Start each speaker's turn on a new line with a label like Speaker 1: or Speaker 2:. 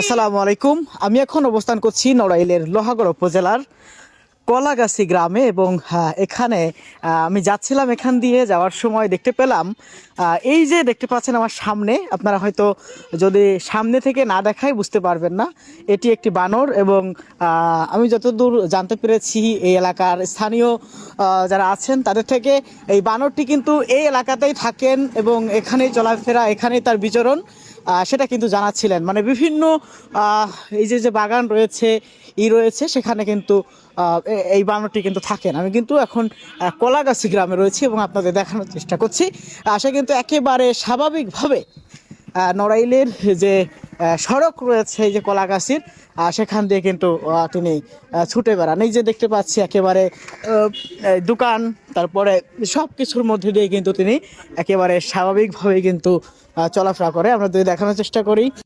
Speaker 1: আসসালামু আলাইকুম। আমি এখন অবস্থান করছি নড়াইলের লোহাগড়া উপজেলার কলাগাছি গ্রামে এবং এখানে আমি যাচ্ছিলাম, এখান দিয়ে যাওয়ার সময় দেখতে পেলাম এই যে দেখতে পাচ্ছেন আমার সামনে, আপনারা হয়তো যদি সামনে থেকে না দেখাই বুঝতে পারবেন না, এটি একটি বানর। এবং আমি যতদূর জানতে পেরেছি এই এলাকার স্থানীয় যারা আছেন তাদের থেকে, এই বানরটি কিন্তু এই এলাকাতেই থাকেন এবং এখানেই চলাফেরা, এখানেই তার বিচরণ, সেটা কিন্তু জানাচ্ছিলেন। মানে বিভিন্ন এই যে যে বাগান রয়েছে রয়েছে সেখানে কিন্তু এই বানরটি কিন্তু থাকেন। আমি কিন্তু এখন কলাগাছি গ্রামে রয়েছি এবং আপনাদের দেখানোর চেষ্টা করছি। সে কিন্তু একেবারে স্বাভাবিকভাবে নড়াইলের যে সড়ক রয়েছে এই যে কলাগাছির, সেখান দিয়ে কিন্তু তিনি ছুটে বেড়ান। এই যে দেখতে পাচ্ছি একেবারে দোকান, তারপরে সব কিছুর মধ্যে দিয়ে কিন্তু তিনি একেবারে স্বাভাবিকভাবে কিন্তু চলাফেরা করে। আমরা যদি দেখানোর চেষ্টা করি।